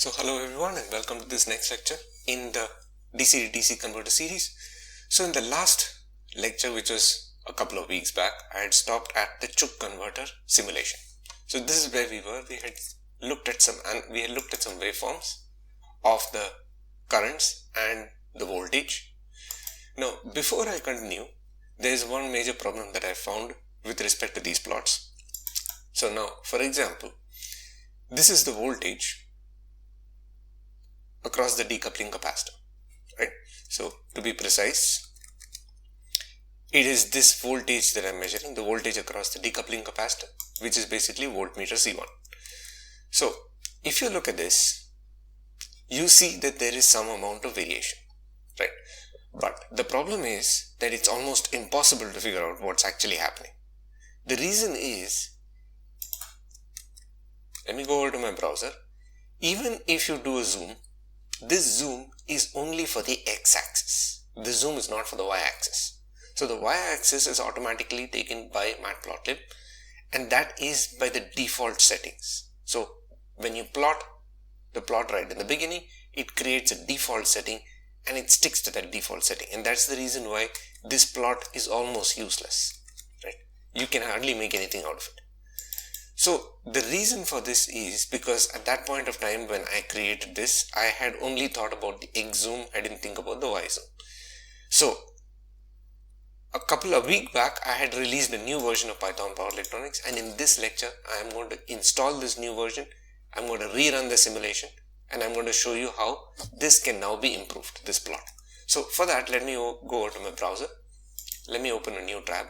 So hello everyone and welcome to this next lecture in the DC to DC converter series. So in the last lecture, which was a couple of weeks back, I had stopped at the Chook converter simulation. So this is where we were. We had looked at some waveforms of the currents and the voltage. Now before I continue, there is one major problem that I found with respect to these plots. So now, for example, this is the voltage across the decoupling capacitor, right? So to be precise, it is this voltage that I'm measuring, the voltage across the decoupling capacitor, which is basically voltmeter C1. So if you look at this, you see that there is some amount of variation, right? But the problem is that it's almost impossible to figure out what's actually happening. The reason is, let me go over to my browser. Even if you do a zoom, this zoom is only for the x-axis. The zoom is not for the y-axis. So the y-axis is automatically taken by Matplotlib, and that is by the default settings. So when you plot the plot right in the beginning, it creates a default setting and it sticks to that default setting. And that's the reason why this plot is almost useless, right? You can hardly make anything out of it. So the reason for this is because at that point of time when I created this, I had only thought about the X zoom, I didn't think about the Y zoom. So a couple of weeks back, I had released a new version of Python Power Electronics, and in this lecture, I am going to install this new version, I'm going to rerun the simulation, and I'm going to show you how this can now be improved, this plot. So for that, let me go over to my browser. Let me open a new tab.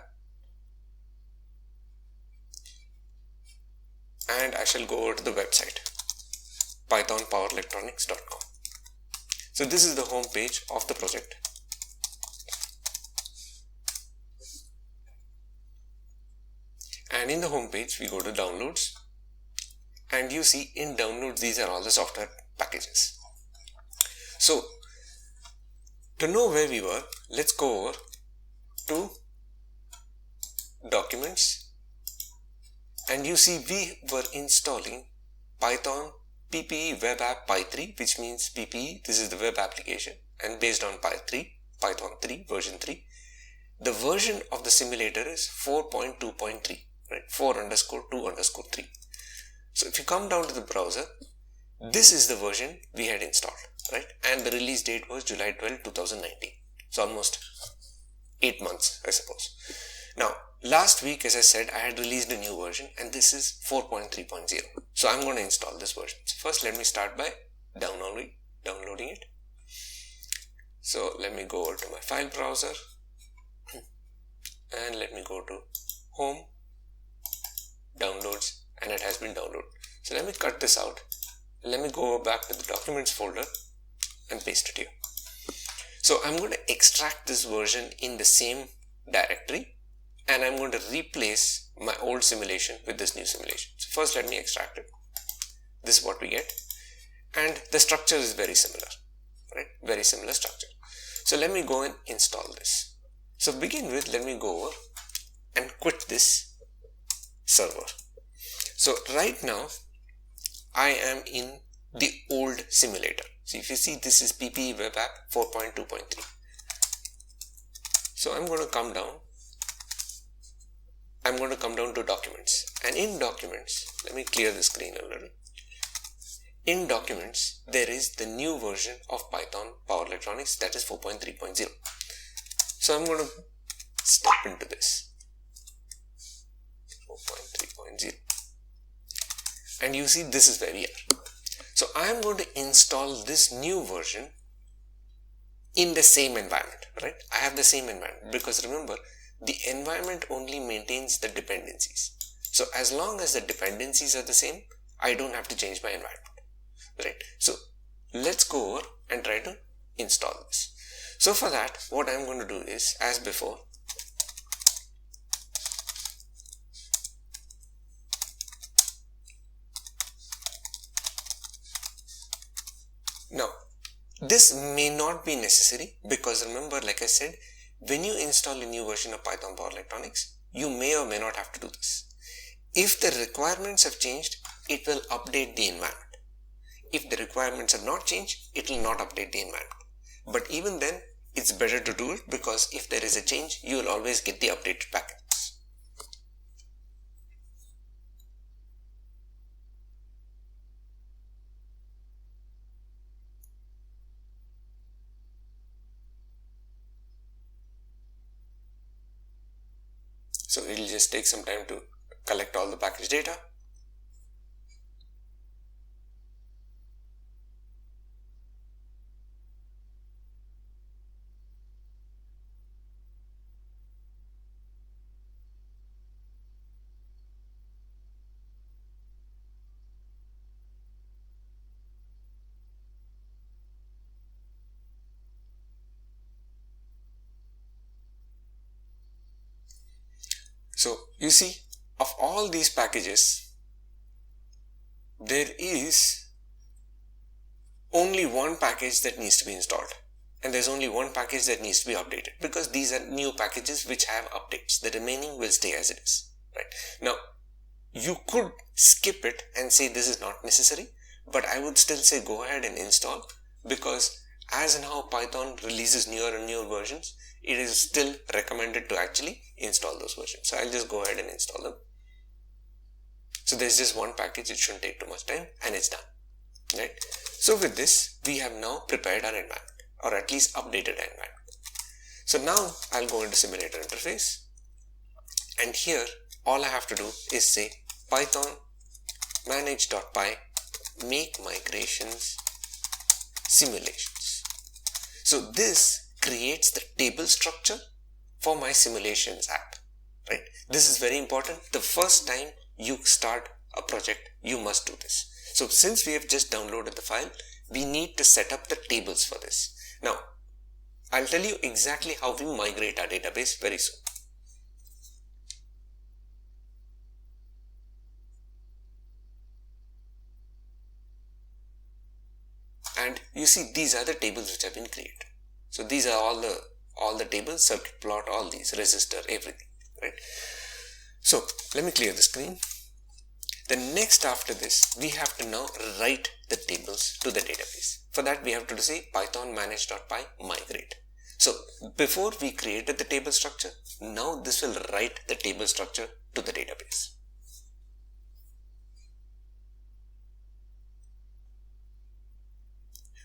And I shall go over to the website, pythonpowerelectronics.com. So this is the home page of the project. And in the home page, we go to downloads, and you see in downloads, these are all the software packages. So to know where we were, let's go over to documents. And you see we were installing Python PPE Web App Py3, which means PPE, this is the web application, and based on Python 3, version 3. The version of the simulator is 4.2.3, right? 4_2_3. So if you come down to the browser, this is the version we had installed, right? And the release date was July 12, 2019. So almost 8 months, I suppose. Now, last week, as I said, I had released a new version, and this is 4.3.0. So I'm going to install this version. So first, let me start by downloading it. So let me go over to my file browser, and let me go to home, downloads, and it has been downloaded. So let me cut this out. Let me go back to the documents folder and paste it here. So I'm going to extract this version in the same directory, and I'm going to replace my old simulation with this new simulation. So first let me extract it. This is what we get. And the structure is very similar, right? Very similar structure. So let me go and install this. So begin with, let me go over and quit this server. So right now, I am in the old simulator. So if you see, this is PPE Web App 4.2.3. So I'm going to come down. I'm going to come down to documents, and in documents, let me clear the screen a little. In documents, there is the new version of Python Power Electronics, that is 4.3.0. So I'm going to step into this 4.3.0, and you see this is where we are. So I am going to install this new version in the same environment, right? I have the same environment because remember, the environment only maintains the dependencies. So as long as the dependencies are the same, I don't have to change my environment, right? So let's go over and try to install this. So for that, what I'm going to do is, as before, now this may not be necessary because remember, like I said, when you install a new version of Python Power Electronics, you may or may not have to do this. If the requirements have changed, it will update the environment. if the requirements are not changed, it will not update the environment. But even then, it's better to do it, because if there is a change, you will always get the updated packets. So it will just take some time to collect all the package data. So you see, of all these packages, there is only one package that needs to be installed, and there's only one package that needs to be updated, because these are new packages which have updates. The remaining will stay as it is. Right now, you could skip it and say this is not necessary, but I would still say go ahead and install, because as and how Python releases newer and newer versions, it is still recommended to actually install those versions. So I'll just go ahead and install them. So there's just one package, it shouldn't take too much time, and it's done. Right? So with this, we have now prepared our environment, or at least updated our environment. So now I'll go into simulator interface, and here all I have to do is say python manage.py make migrations simulations. So this creates the table structure for my simulations app. Right? This is very important. The first time you start a project, you must do this. So since we have just downloaded the file, we need to set up the tables for this. Now, I'll tell you exactly how we migrate our database very soon. And you see, these are the tables which have been created. So these are all the tables, circuit plot, all these, resistor, everything, right? So let me clear the screen. The next after this, we have to now write the tables to the database. For that, we have to say python manage.py migrate. So before we created the table structure, now this will write the table structure to the database.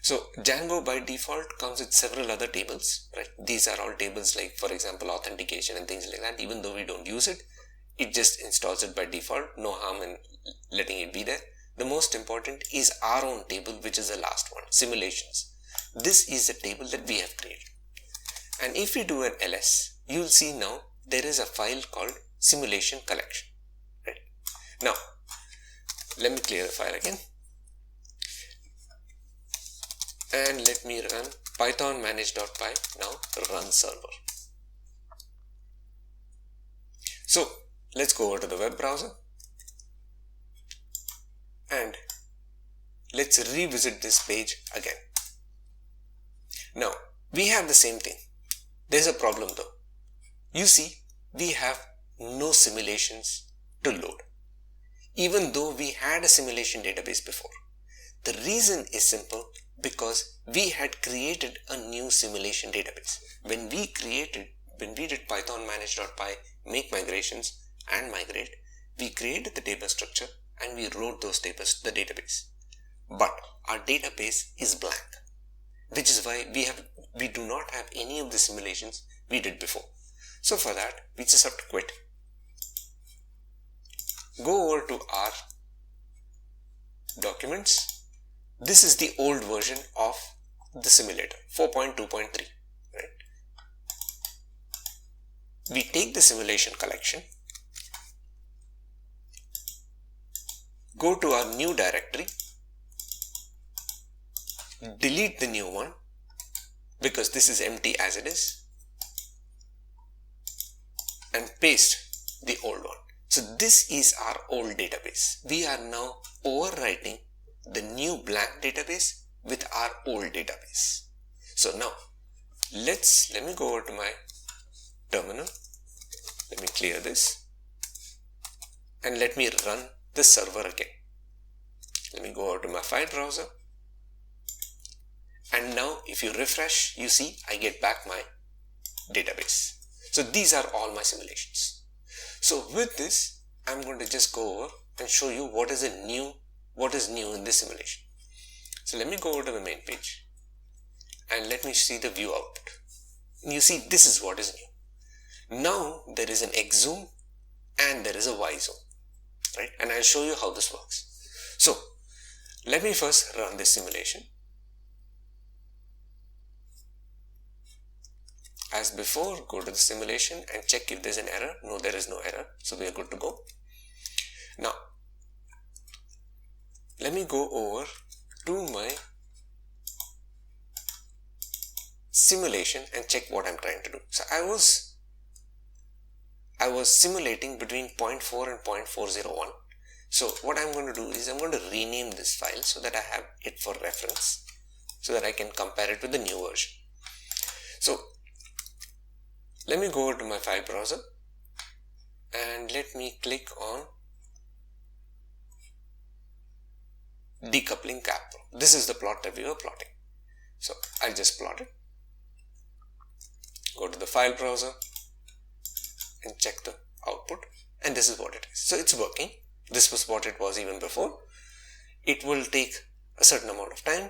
So Django by default comes with several other tables, right? These are all tables like, for example, authentication and things like that. Even though we don't use it, it just installs it by default. No harm in letting it be there. The most important is our own table, which is the last one, simulations. This is the table that we have created. And if we do an ls, you will see now there is a file called simulation collection. Right? Now, let me clear the file again. And let me run python manage.py, now run server. So let's go over to the web browser and let's revisit this page again. Now we have the same thing. There's a problem though. You see, we have no simulations to load, even though we had a simulation database before. The reason is simple, because we had created a new simulation database. When we did python manage.py make migrations and migrate, we created the table structure and we wrote those tables to the database. But our database is blank, which is why we do not have any of the simulations we did before. So for that, we just have to quit. Go over to our documents. This is the old version of the simulator, 4.2.3, right? We take the simulation collection, go to our new directory, delete the new one, because this is empty as it is, and paste the old one. So this is our old database. We are now overwriting the new blank database with our old database. So now let me go over to my terminal. Let me clear this and let me run the server again. Let me go out to my file browser. And now if you refresh, you see I get back my database. So these are all my simulations. So with this, I'm going to just go over and show you what is new in this simulation. So let me go over to the main page and let me see the view output. You see, this is what is new. Now there is an X zoom and there is a Y zoom, right? And I'll show you how this works. So let me first run this simulation. As before, go to the simulation and check if there's an error. No, there is no error. So we are good to go. Now, let me go over to my simulation and check what I'm trying to do. So I was simulating between 0.4 and 0.401. So what I'm going to do is I'm going to rename this file so that I have it for reference, so that I can compare it with the new version. So let me go over to my file browser and let me click on decoupling cap. This is the plot that we were plotting. So I'll just plot it. Go to the file browser and check the output, and this is what it is. So it's working. This was what it was even before. It will take a certain amount of time.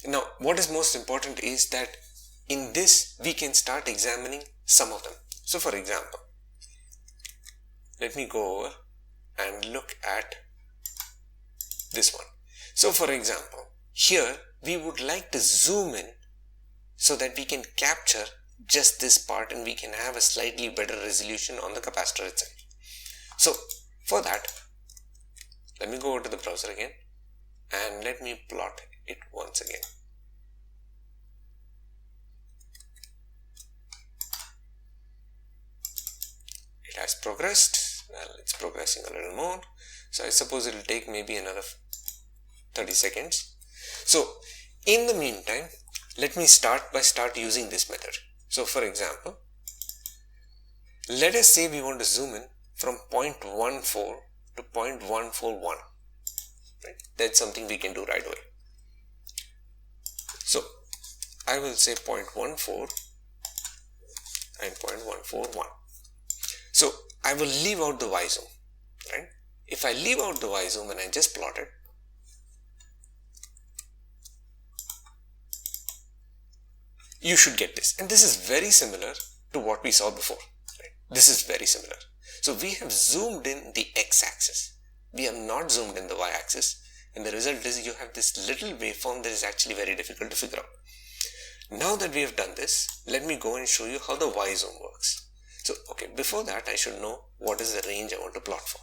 Now, what is most important is that in this, we can start examining some of them. So for example, let me go over and look at this one. So for example, here we would like to zoom in so that we can capture just this part and we can have a slightly better resolution on the capacitor itself. So for that, let me go over to the browser again and let me plot it once again. It has progressed. Well, it's progressing a little more. So I suppose it will take maybe another 30 seconds. So in the meantime, let me start using this method. So for example, let us say we want to zoom in from 0.14 to 0.141. Right? That's something we can do right away. So I will say 0.14 and 0.141. So I will leave out the Y zoom, right? If I leave out the Y zoom and I just plot it, you should get this. And this is very similar to what we saw before, right? This is very similar. So we have zoomed in the x-axis. We have not zoomed in the y-axis. And the result is you have this little waveform that is actually very difficult to figure out. Now that we have done this, let me go and show you how the Y zoom works. So, okay, before that, I should know what is the range I want to plot for.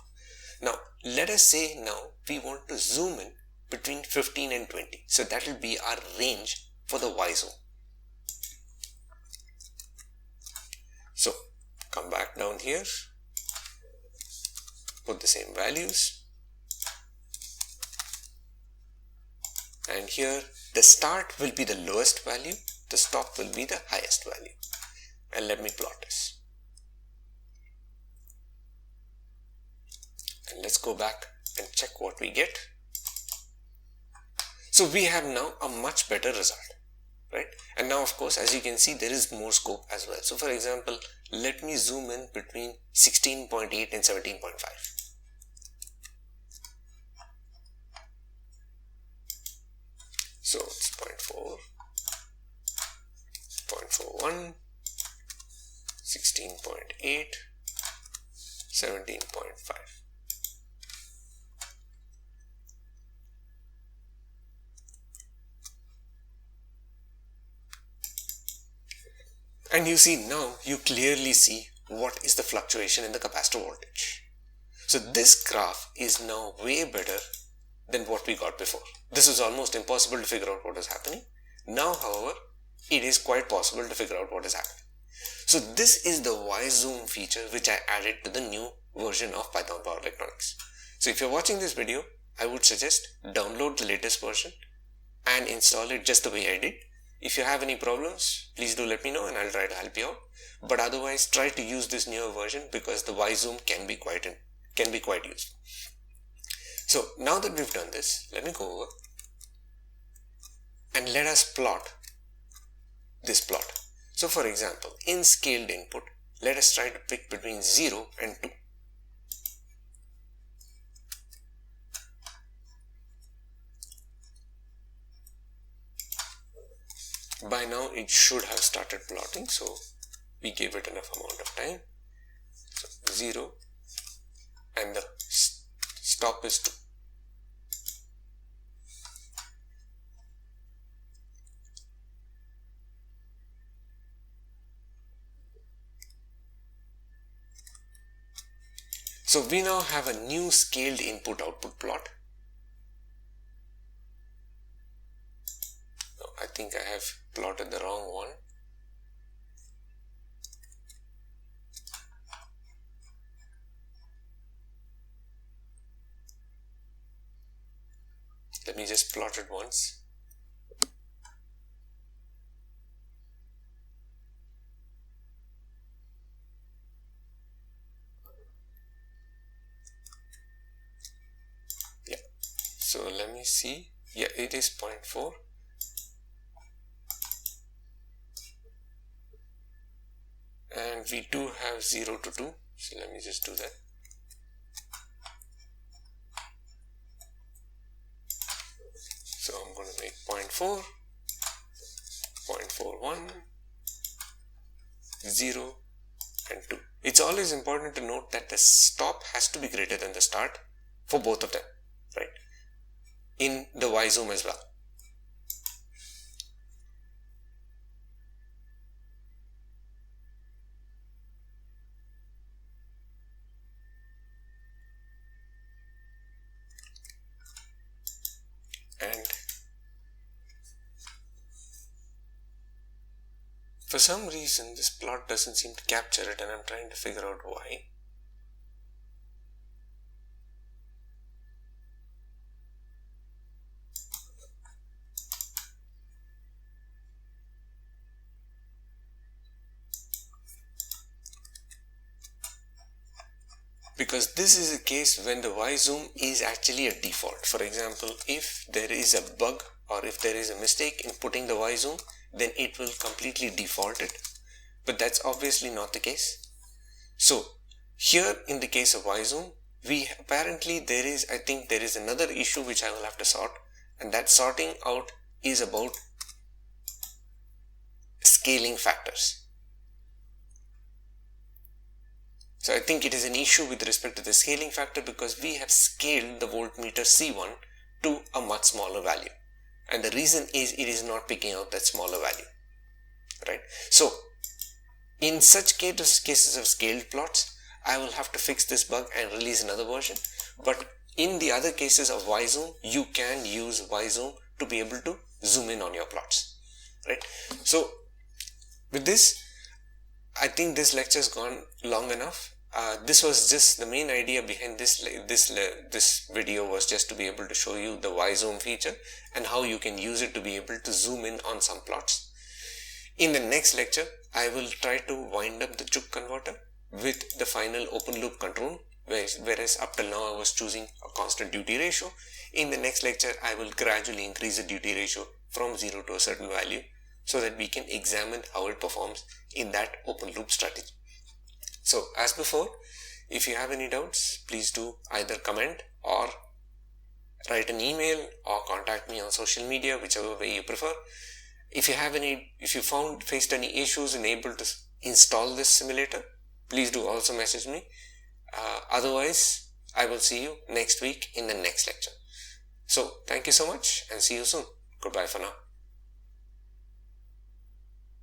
Now, let us say now we want to zoom in between 15 and 20. So that will be our range for the Y zoom. So, come back down here, put the same values. And here, the start will be the lowest value, the stop will be the highest value. And let me plot this. And let's go back and check what we get. So we have now a much better result, right? And now of course, as you can see, there is more scope as well. So for example, let me zoom in between 16.8 and 17.5. So it's 0.4, 0.41, 16.8, 17.5. And you see now, you clearly see what is the fluctuation in the capacitor voltage. So this graph is now way better than what we got before. This was almost impossible to figure out what is happening. Now, however, it is quite possible to figure out what is happening. So this is the Y zoom feature which I added to the new version of Python Power Electronics. So if you're watching this video, I would suggest download the latest version and install it just the way I did. If you have any problems, please do let me know and I'll try to help you out. But otherwise, try to use this newer version because the Y zoom can be quite useful. So now that we've done this, let me go over and let us plot this plot. So for example, in scaled input, let us try to pick between 0 and 2. By now it should have started plotting, so we gave it enough amount of time. So 0 and the stop is 2. So we now have a new scaled input output plot. No, I think I have plotted the wrong one. Let me just plot it once. Yeah, so let me see. Yeah, it is 0.4. And we do have 0 to 2. So let me just do that. So I'm going to make 0.4, 0.41, 0 and 2. It's always important to note that the stop has to be greater than the start for both of them, right? In the Y zoom as well. And for some reason this plot doesn't seem to capture it, and I'm trying to figure out why. Because this is a case when the Y zoom is actually a default. For example, if there is a bug or if there is a mistake in putting the Y zoom, then it will completely default it. But that's obviously not the case. So here in the case of Y zoom, I think there is another issue which I will have to sort, and that sorting out is about scaling factors. So I think it is an issue with respect to the scaling factor because we have scaled the voltmeter C1 to a much smaller value, and the reason is it is not picking out that smaller value, right? So in such cases of scaled plots, I will have to fix this bug and release another version. But in the other cases of Y zoom, you can use Y zoom to be able to zoom in on your plots, right? So with this, I think this lecture has gone long enough. This was just the main idea behind this video was just to be able to show you the Y zoom feature and how you can use it to be able to zoom in on some plots. In the next lecture, I will try to wind up the Chook converter with the final open loop control, whereas up till now I was choosing a constant duty ratio. In the next lecture, I will gradually increase the duty ratio from 0 to a certain value so that we can examine how it performs in that open loop strategy. So as before, if you have any doubts, please do either comment or write an email or contact me on social media, whichever way you prefer. If you faced any issues in able to install this simulator, please do also message me. Otherwise, I will see you next week in the next lecture. So thank you so much and see you soon. Goodbye for now.